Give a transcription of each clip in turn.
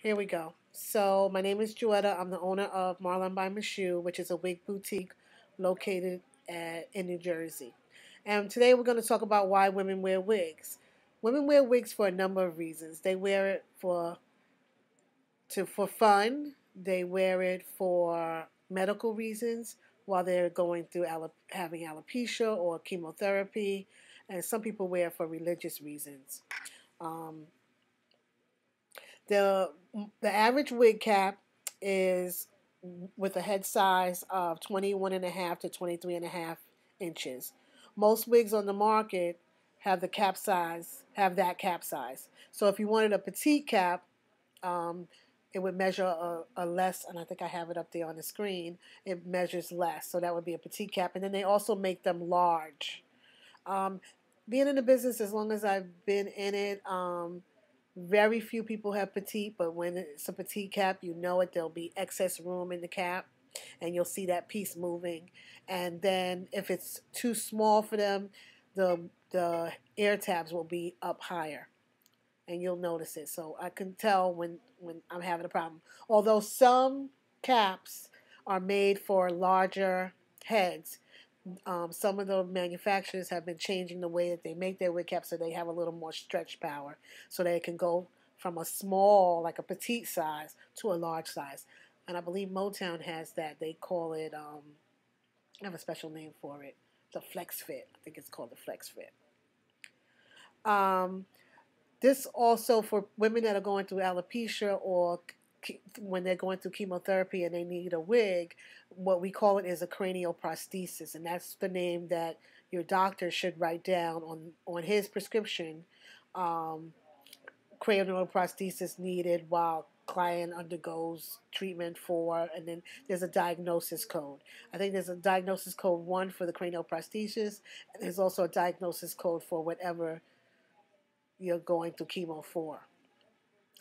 Here we go. So my name is Joetta. I'm the owner of Marlon by Mishoe, which is a wig boutique located in New Jersey. And today we're going to talk about why women wear wigs. Women wear wigs for a number of reasons. They wear it for fun. They wear it for medical reasons while they're going through having alopecia or chemotherapy, and some people wear it for religious reasons. Um, The the average wig cap is with a head size of 21 and a half to 23 and a half inches. Most wigs on the market have that cap size. So if you wanted a petite cap, um, it would measure a less, and I think I have it up there on the screen. It measures less, so that would be a petite cap. And then they also make them large. Um, Being in the business as long as I've been in it, very few people have petite, but when it's a petite cap, you know it. There'll be excess room in the cap, and you'll see that piece moving. And then if it's too small for them, the air tabs will be up higher, and you'll notice it. So I can tell when I'm having a problem. Although some caps are made for larger heads, some of the manufacturers have been changing the way that they make their wig caps so they have a little more stretch power, so they can go from a small, like a petite size, to a large size. And I believe Motown has that. They call it, I have a special name for it, the Flex Fit. I think it's called the Flex Fit. Um, this also for women that are going through alopecia or when they're going through chemotherapy and they need a wig, what we call it is a cranioprosthesis, and that's the name that your doctor should write down on his prescription. Um, Cranioprosthesis needed while client undergoes treatment for, and then there's a diagnosis code. I think there's a diagnosis code 1 for the cranioprosthesis, and there's also a diagnosis code for whatever you're going through chemo for.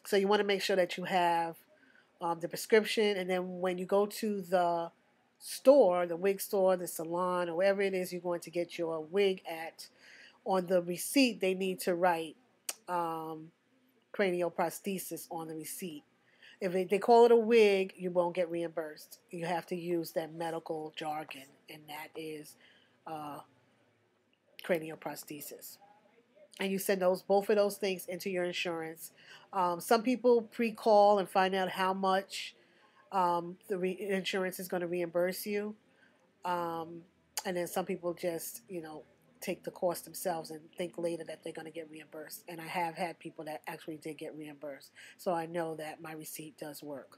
So you want to make sure that you have the prescription, and then when you go to the store, the wig store, the salon, or wherever it is you're going to get your wig at, on the receipt they need to write um, cranioprosthesis on the receipt. If they call it a wig, you won't get reimbursed. You have to use that medical jargon, and that is uh, cranioprosthesis. And you send both of those things into your insurance. Some people pre-call and find out how much insurance is going to reimburse you, um, and then some people just take the cost themselves and think later that they're going to get reimbursed. And I have had people that actually did get reimbursed, so I know that my receipt does work.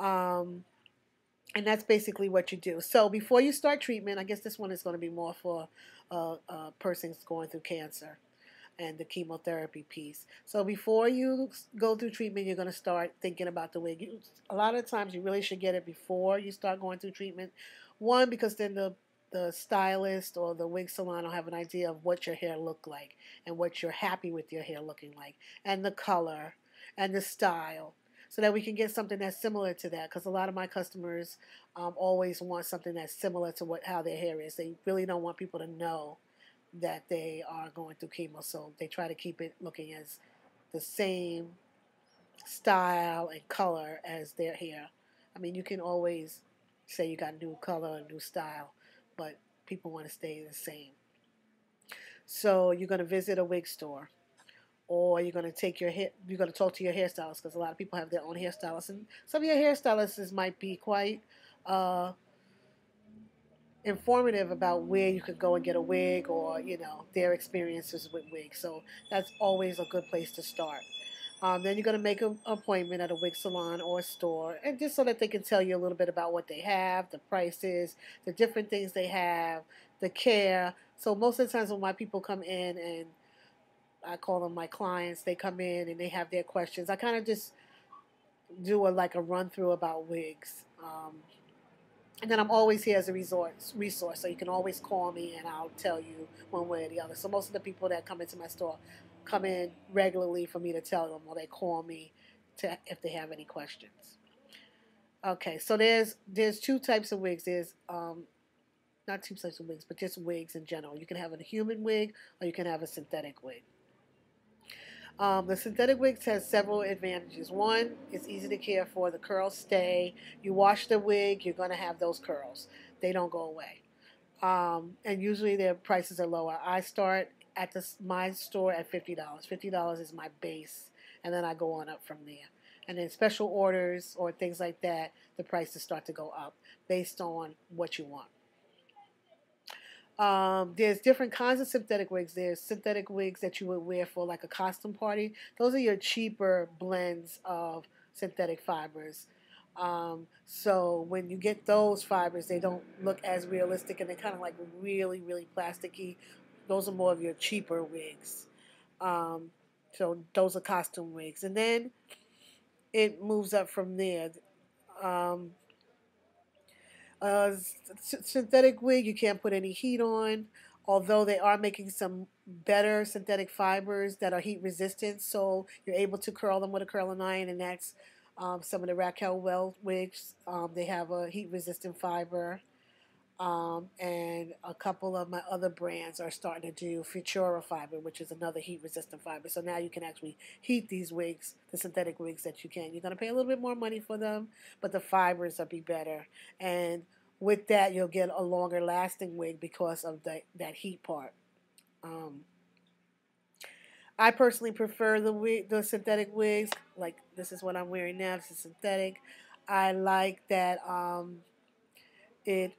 Um, and that's basically what you do. So before you start treatment, I guess this one is going to be more for persons going through cancer and the chemotherapy piece. So before you go through treatment, you're going to start thinking about the wig. A lot of times you really should get it before you start going through treatment. One, because then the stylist or the wig salon will have an idea of what your hair look like and what you're happy with your hair looking like, and the color and the style, so that we can get something that's similar to that. Because a lot of my customers always want something that's similar to how their hair is. They really don't want people to know that they are going through chemo, so they try to keep it looking as the same style and color as their hair. I mean, you can always say you got new color and new style, but people want to stay the same. So you're going to visit a wig store, or you're going to you're going to talk to your hairstylist, because a lot of people have their own hairstylists, and some of your hairstylists might be quite uh, informative about where you could go and get a wig, or their experiences with wigs. So that's always a good place to start. Then you're going to make an appointment at a wig salon or a store, and just so that they can tell you a little bit about what they have, the prices, the different things they have, the care. So most of the times when my people come in, and I call them my clients, they come in and they have their questions, I kind of just do like a run through about wigs. And then I'm always here as a resource, so you can always call me and I'll tell you one way or the other. So most of the people that come into my store come in regularly for me to tell them, or they call me if they have any questions. Okay, so there's two types of wigs. There's not two types of wigs, but just wigs in general. You can have a human wig, or you can have a synthetic wig. The synthetic wigs has several advantages. One, it's easy to care for. The curls stay. You wash the wig, you're going to have those curls. They don't go away. And usually their prices are lower. I start at my store at $50. $50 is my base, and then I go on up from there. And then special orders or things like that, the prices start to go up based on what you want. There's different kinds of synthetic wigs. There's synthetic wigs that you would wear for like a costume party. Those are your cheaper blends of synthetic fibers. So when you get those fibers, they don't look as realistic and they're kind of like really, really plasticky. Those are more of your cheaper wigs. Um, so those are costume wigs. And then it moves up from there. Um, Synthetic wig, you can't put any heat on, although they are making some better synthetic fibers that are heat resistant, so you're able to curl them with a curling iron, and that's some of the Raquel Welch wigs. They have a heat resistant fiber. And a couple of my other brands are starting to do Futura fiber, which is another heat resistant fiber. So now you can actually heat these wigs, the synthetic wigs that you can. You're going to pay a little bit more money for them, but the fibers will be better. And with that, you'll get a longer lasting wig because of that heat part. Um, I personally prefer the synthetic wigs. Like this is what I'm wearing now. This is synthetic. I like that it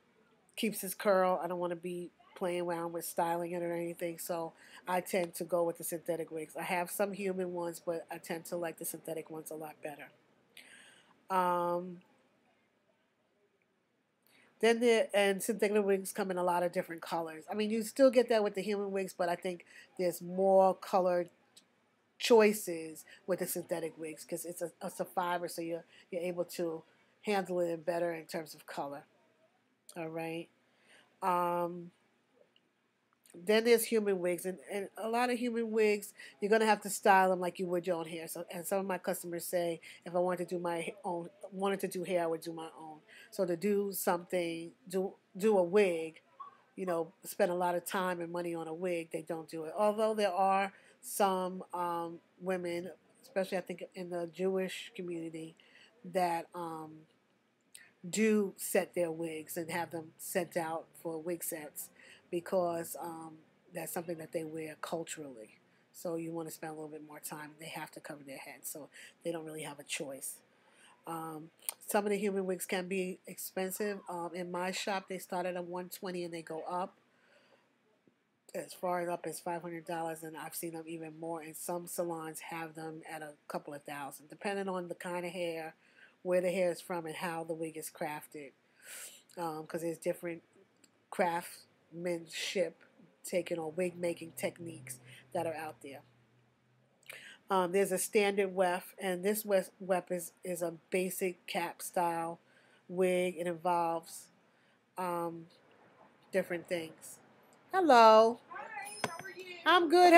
keeps his curl. I don't want to be playing around with styling it or anything, so I tend to go with the synthetic wigs. I have some human ones, but I tend to like the synthetic ones a lot better. Um, and synthetic wigs come in a lot of different colors. I mean, you still get that with the human wigs, but I think there's more colored choices with the synthetic wigs because it's a fiber, so you're able to handle it better in terms of color. All right. Um, Then there's human wigs, and a lot of human wigs, you're gonna have to style them like you would your own hair. So, and some of my customers say, if I wanted to do wanted to do hair, I would do my own. So to do something, do a wig, spend a lot of time and money on a wig, they don't do it. Although there are some women, especially I think in the Jewish community, that do set their wigs and have them sent out for wig sets because that's something that they wear culturally. So you want to spend a little bit more time. They have to cover their heads, so they don't really have a choice. Um, some of the human wigs can be expensive. In my shop, they start at $120 and they go up as far up as $500, and I've seen them even more. And some salons have them at a couple of thousand, depending on the kind of hair, where the hair is from, and how the wig is crafted. Because there's different craftsmanship taken or wig making techniques that are out there. There's a standard weft, and this weft is a basic cap style wig. It involves um, different things. Hello. Hi, how are you? I'm good.